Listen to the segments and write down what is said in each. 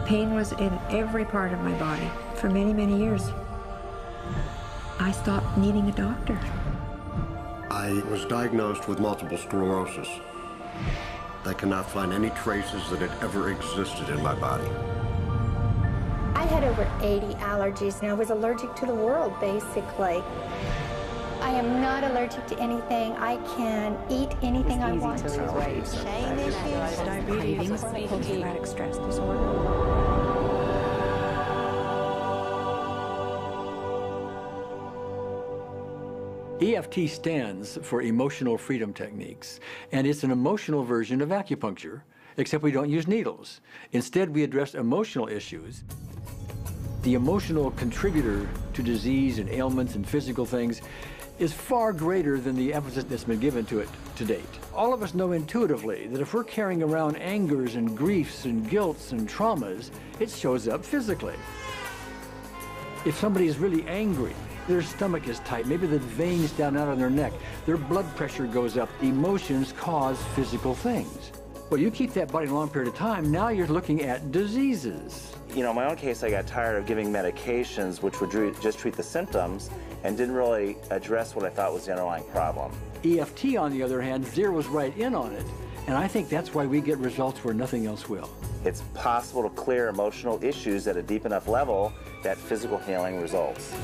Pain was in every part of my body for many, many years. I stopped needing a doctor. I was diagnosed with multiple sclerosis. They cannot find any traces that it ever existed in my body. I had over 80 allergies, and I was allergic to the world, basically. I am not allergic to anything. I can eat anything I want to. Shame issues, diabetes, post-traumatic stress disorder. EFT stands for Emotional Freedom Techniques, and it's an emotional version of acupuncture, except we don't use needles. Instead, we address emotional issues. The emotional contributor to disease and ailments and physical things is far greater than the emphasis that's been given to it to date. All of us know intuitively that if we're carrying around angers and griefs and guilts and traumas, it shows up physically. If somebody is really angry, their stomach is tight, maybe the veins down out of their neck, their blood pressure goes up. Emotions cause physical things. Well, you keep that body a long period of time, now you're looking at diseases. You know, in my own case, I got tired of giving medications which would just treat the symptoms and didn't really address what I thought was the underlying problem. EFT, on the other hand, zeroes right in on it, and I think that's why we get results where nothing else will. It's possible to clear emotional issues at a deep enough level that physical healing results.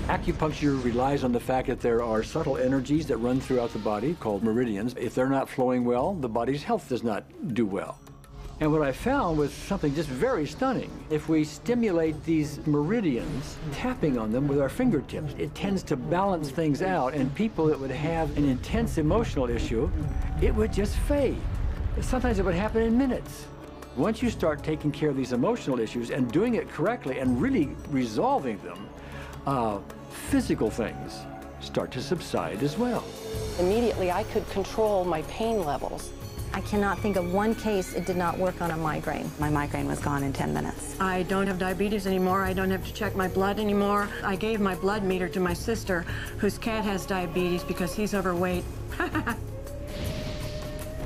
Acupuncture relies on the fact that there are subtle energies that run throughout the body called meridians. If they're not flowing well, the body's health does not do well. And what I found was something just very stunning. If we stimulate these meridians, tapping on them with our fingertips, it tends to balance things out, and people that would have an intense emotional issue, it would just fade. Sometimes it would happen in minutes. Once you start taking care of these emotional issues and doing it correctly and really resolving them, physical things start to subside as well. Immediately, I could control my pain levels. I cannot think of one case it did not work on a migraine. My migraine was gone in 10 minutes. I don't have diabetes anymore. I don't have to check my blood anymore. I gave my blood meter to my sister, whose cat has diabetes because he's overweight.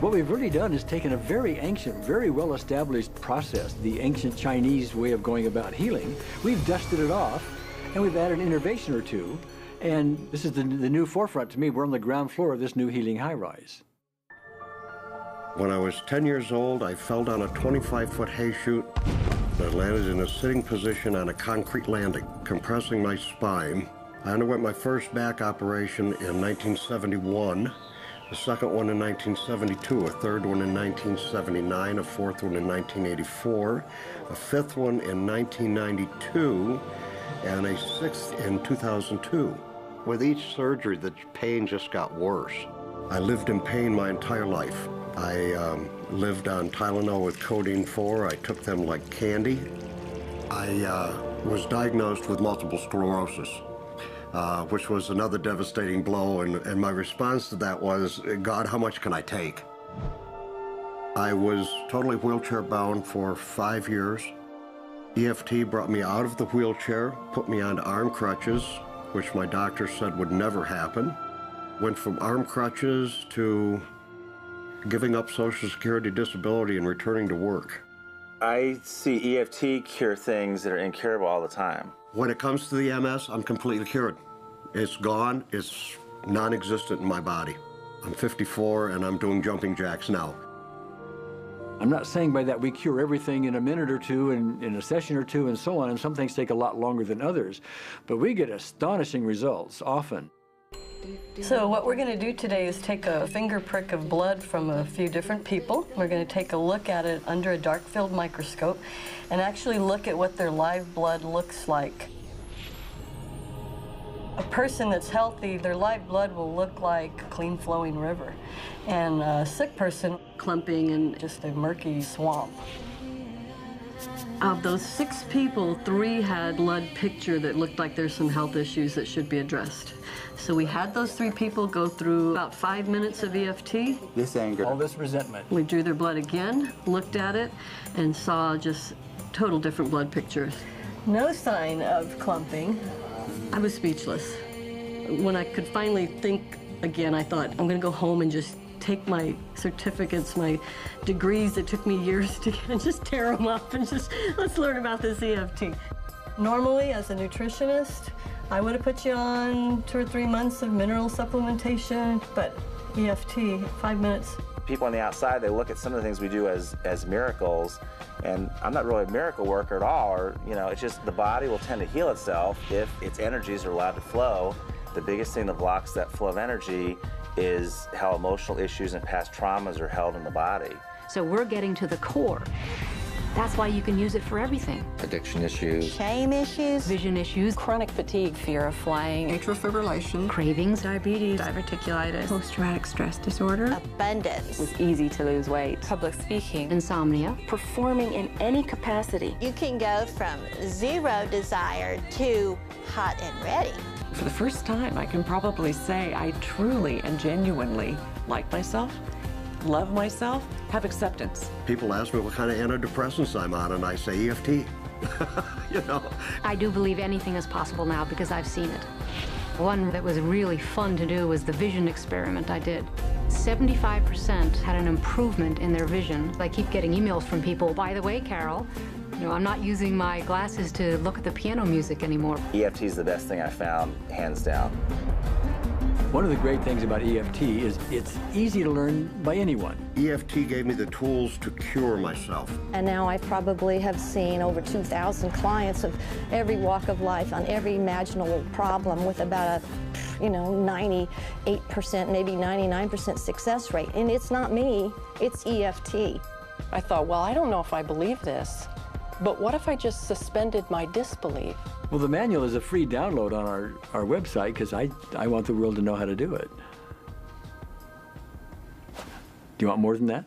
What we've really done is taken a very ancient, very well-established process, the ancient Chinese way of going about healing. We've dusted it off, and we've added an innovation or two, and this is the new forefront to me. We're on the ground floor of this new healing high-rise. When I was 10 years old, I fell down a 25-foot hay chute. I landed in a sitting position on a concrete landing, compressing my spine. I underwent my first back operation in 1971, the second one in 1972, a third one in 1979, a fourth one in 1984, a fifth one in 1992, and a sixth in 2002. With each surgery, the pain just got worse. I lived in pain my entire life. I lived on Tylenol with codeine 4. I took them like candy. I was diagnosed with multiple sclerosis, which was another devastating blow, and my response to that was, God, how much can I take? I was totally wheelchair bound for 5 years. EFT brought me out of the wheelchair, put me on arm crutches, which my doctor said would never happen. Went from arm crutches to giving up Social Security disability and returning to work. I see EFT cure things that are incurable all the time. When it comes to the MS, I'm completely cured. It's gone, it's non-existent in my body. I'm 54 and I'm doing jumping jacks now. I'm not saying by that we cure everything in a minute or two, and in a session or two, and so on, and some things take a lot longer than others, but we get astonishing results often. So what we're going to do today is take a finger prick of blood from a few different people. We're going to take a look at it under a dark field microscope and actually look at what their live blood looks like. A person that's healthy, their live blood will look like a clean flowing river, and a sick person clumping in just a murky swamp. Of those 6 people, 3 had blood picture that looked like there's some health issues that should be addressed. So we had those 3 people go through about 5 minutes of EFT. This anger. All this resentment. We drew their blood again, looked at it, and saw just total different blood pictures. No sign of clumping. I was speechless. When I could finally think again, I thought, I'm going to go home and just take my certificates, my degrees that took me years to get, and just tear them up and just, let's learn about this EFT. Normally, as a nutritionist, I would have put you on 2 or 3 months of mineral supplementation, but EFT, 5 minutes. People on the outside, they look at some of the things we do as miracles, and I'm not really a miracle worker at all, or, you know, it's just the body will tend to heal itself if its energies are allowed to flow. The biggest thing that blocks that flow of energy is how emotional issues and past traumas are held in the body. So we're getting to the core. That's why you can use it for everything. Addiction issues. Shame issues. Vision issues. Chronic fatigue. Fear of flying. Atrial fibrillation. Cravings. Diabetes. Diverticulitis. Post-traumatic stress disorder. Abundance. It was easy to lose weight. Public speaking. Insomnia. Performing in any capacity. You can go from zero desire to hot and ready. For the first time, I can probably say I truly and genuinely like myself, love myself, have acceptance. People ask me what kind of antidepressants I'm on, and I say EFT. You know? I do believe anything is possible now because I've seen it. One that was really fun to do was the vision experiment I did. 75% had an improvement in their vision. I keep getting emails from people, by the way, Carol, you know, I'm not using my glasses to look at the piano music anymore. EFT is the best thing I found, hands down. One of the great things about EFT is it's easy to learn by anyone. EFT gave me the tools to cure myself. And now I probably have seen over 2,000 clients of every walk of life on every imaginable problem with about a, 98%, maybe 99% success rate. And it's not me, it's EFT. I thought, well, I don't know if I believe this, but what if I just suspended my disbelief? Well, the manual is a free download on our website because I want the world to know how to do it. Do you want more than that?